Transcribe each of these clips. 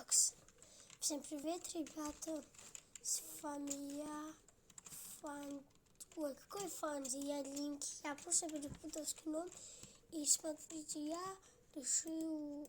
Всем привет, ребята, с вами я, Ой, какой Фанзи, я Линки, я просто перепутал с кино, и смотрите, я решил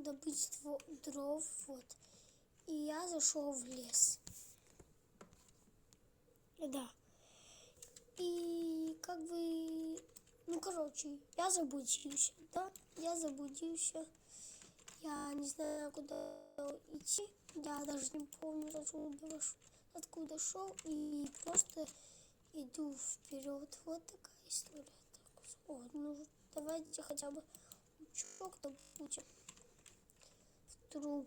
добыть дров, вот, и я зашел в лес, да, и как бы, я заблудился, я не знаю, куда идти, я даже не помню, откуда шел, и просто иду вперед. Вот такая история. Давайте хотя бы лучок добудем. Вдруг,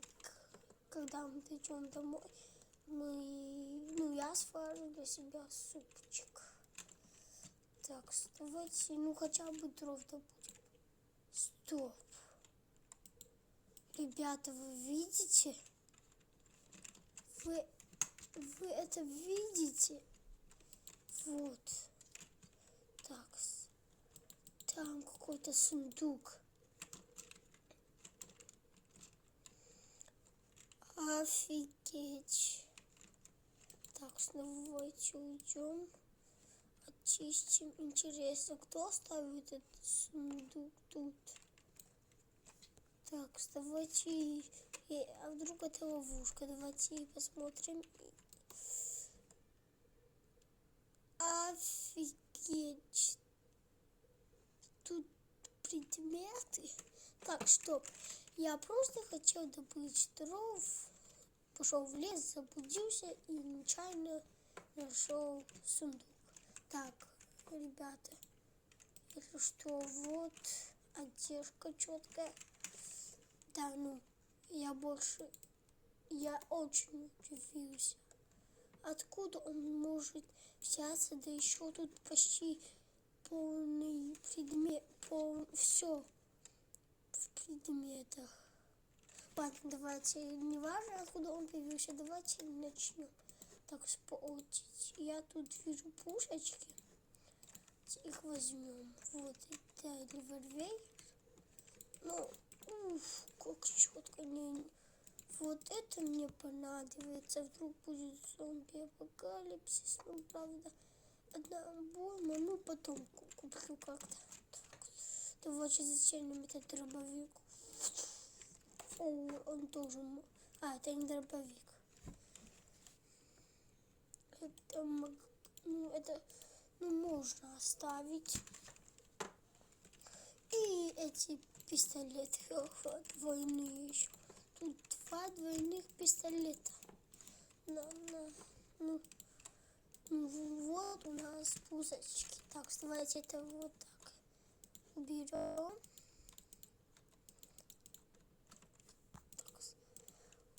когда мы придем домой, я сварю для себя супчик. Так, давайте, хотя бы дров добудем. Стоп. Ребята, вы видите? Вы это видите? Вот. Так. Там какой-то сундук. Офигеть. Так, давайте уйдем. Очистим. Интересно, кто оставил этот сундук тут? Так, давайте... А вдруг это ловушка? Давайте посмотрим. Офигеть. Тут предметы. Так, стоп. Я просто хотел добыть дров. Пошел в лес, заблудился и нечаянно нашел сундук. Так, ребята. Это что? Вот одежка четкая. Да, я очень удивился. Откуда он может взяться, да еще тут почти полный предмет, все в предметах. Ладно, давайте, не важно, откуда он появился, давайте начнем. Так, спортить. Я тут вижу пушечки. Их возьмем. Вот это револьвер. Как четко. Вот это мне понадобится. Вдруг будет зомби-апокалипсис. Правда, одна обойма. Потом куплю как-то. Давайте зачем этот дробовик? Он тоже... это не дробовик. Это можно оставить. И эти пистолеты двойные еще. Тут 2 двойных пистолета. Вот у нас пузочки. Так, давайте это вот так уберем.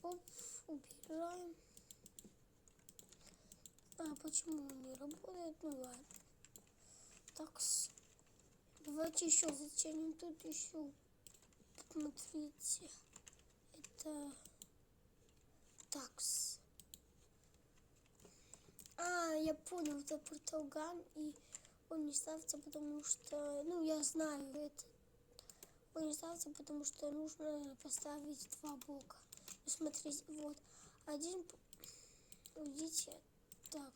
Так, убираем. Почему не работает? Ладно. Так, давайте еще затянем. Тут еще, смотрите, это такс. Я понял, это порталган, и он не ставится, потому что, я знаю это. Он не ставится, потому что нужно поставить 2 блока. Смотрите, вот, один, уйдите, так,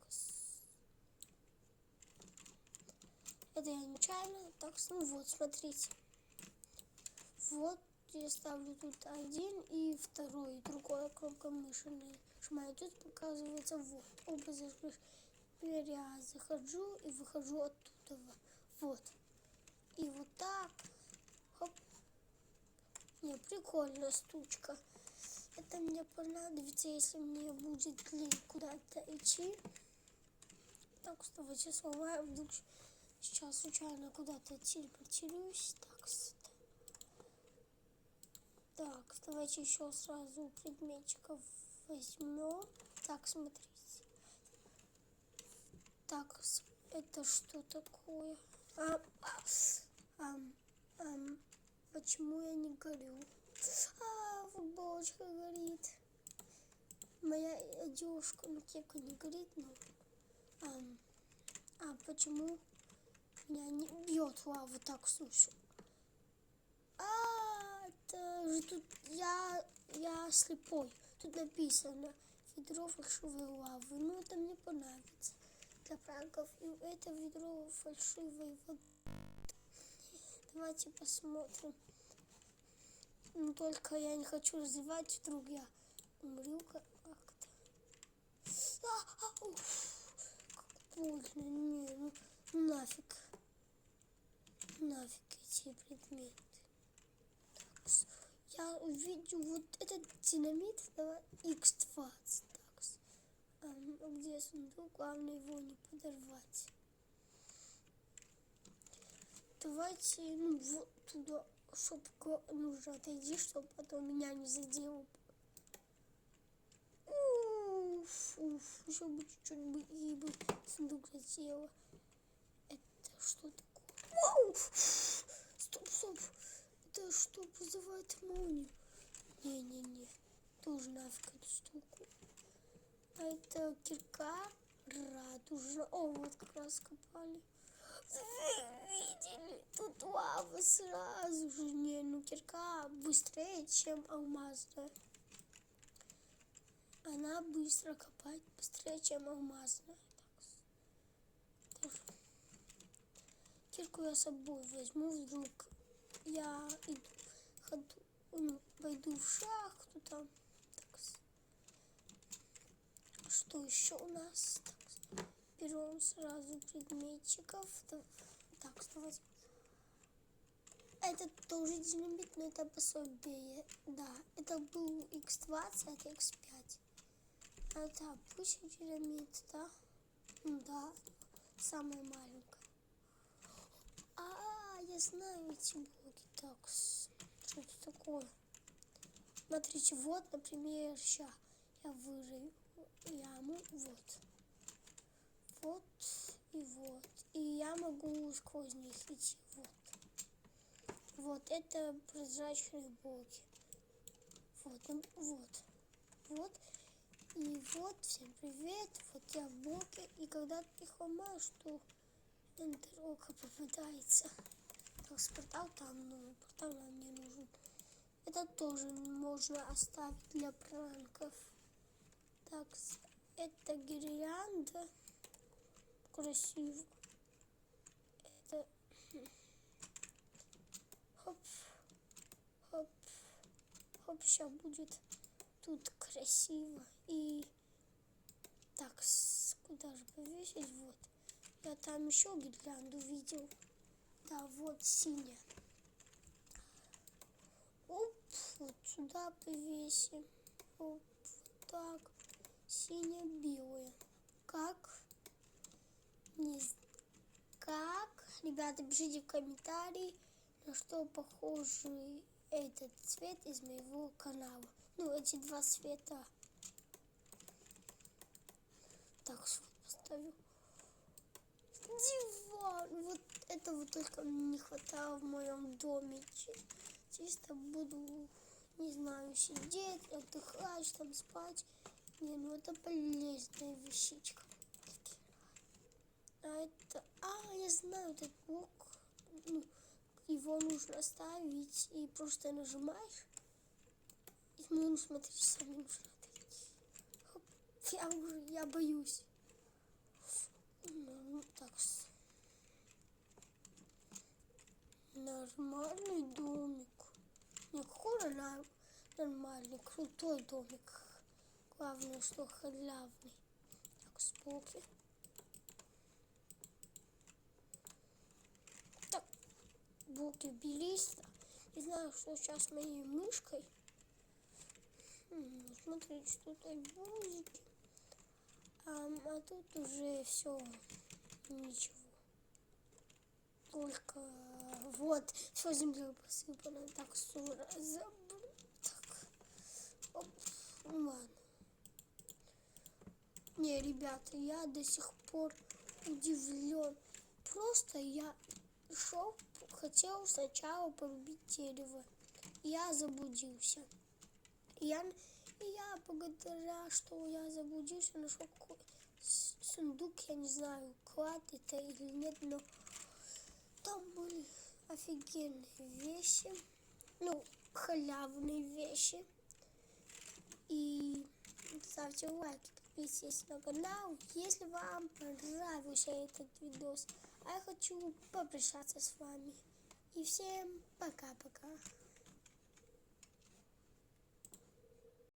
это я нечаянно, так, вот, смотрите, вот, я ставлю тут 1 и 2, другая кнопка мыши нажимаю, тут показывается вот, оба зажглись. Теперь я захожу и выхожу оттуда, вот, и вот так, хоп, прикольная штучка, это мне понадобится, если мне будет куда-то идти. Так, давайте сломаем, вдруг сейчас случайно куда-то телепортируюсь. Так, давайте еще сразу предметчиков возьмем. Так, смотрите. Так, это что такое? Почему я не горю? Футболочка горит. Моя одежка, кепка не горит, почему меня не бьет лава? Так, слушай. Это же тут я я слепой. Тут написано ведро фальшивой лавы. Ну, это мне понравится для пранков. И это ведро фальшивой воды. Давайте посмотрим. Ну, только я не хочу развивать, вдруг я умру как-то. Как больно. Не, ну нафиг. Нафиг эти предметы. Так, я увидел вот этот динамит, давай, X20. Так, где сундук? Главное его не подорвать. Давайте, ну, вот туда, чтобы нужно отойти, чтобы потом меня не задело. Еще бы чуть-чуть бы и бы сундук задело. Это что такое? Вау! Стоп. Это что вызывает молнию? Не. Тоже нафиг эту штуку. А это кирка радужная. О, вот как раз копали. Видели? Тут лава сразу же. Не, ну кирка быстрее, чем алмазная. Она быстро копает, быстрее, чем алмазная. Так. Кирку я с собой возьму, вдруг я пойду в шахту там. Так. Что еще у нас? Так. Берем сразу предметчиков. Так, давайте. Это тоже динамит, но это пособие. Да, это был X20, это X5. Это обычный динамит, да? Да, самая маленькая. Я знаю эти блоки. Так, что это такое? Смотрите, вот, например, сейчас я вырою яму, вот и вот. И я могу сквозь них идти, вот это прозрачные блоки. Вот. И вот, всем привет. Вот я в блоке. И когда ты их ломаешь, то эндер-око попадается. Так, портал там, но портал нам не нужен. Это тоже можно оставить для пранков. Так, это гирлянда. Красиво. Это... Хоп. Сейчас будет тут красиво. И так, куда же повесить? Вот. Я там еще гирлянду видел. Да, вот синяя. Оп, вот сюда повесим. Оп, вот так. Синяя-белая. Как? Как? Ребята, пишите в комментарии, на что похожий этот цвет из моего канала. Ну, эти два цвета. Так, вот поставлю. Диван. Вот этого только не хватало в моем доме. Чисто буду, не знаю, сидеть, отдыхать, там спать. Не, ну это полезная вещичка. Я знаю этот блок. Ну, его нужно ставить и просто нажимаешь. Ну, смотрите, сами нужно отойти. Я боюсь. Ну, так. Нормальный домик. Никакой нормальный, крутой домик. Главное, что халявный. Так, споки. Так, блоки убились. Не знаю, что сейчас с моей мышкой. Смотрите, что-то музыки. А тут уже все, ничего. Только вот, все землей посыпано. Так, так. Оп, ладно. Не, ребята, я до сих пор удивлен. Просто я хотел сначала порубить дерево. Я заблудился. И я благодаря, что я заблудился, нашел сундук, я не знаю, клад это или нет, но там были офигенные вещи, ну, халявные вещи. ставьте лайки, подписывайтесь на канал, если вам понравился этот видос. А я хочу попрощаться с вами. И всем пока-пока.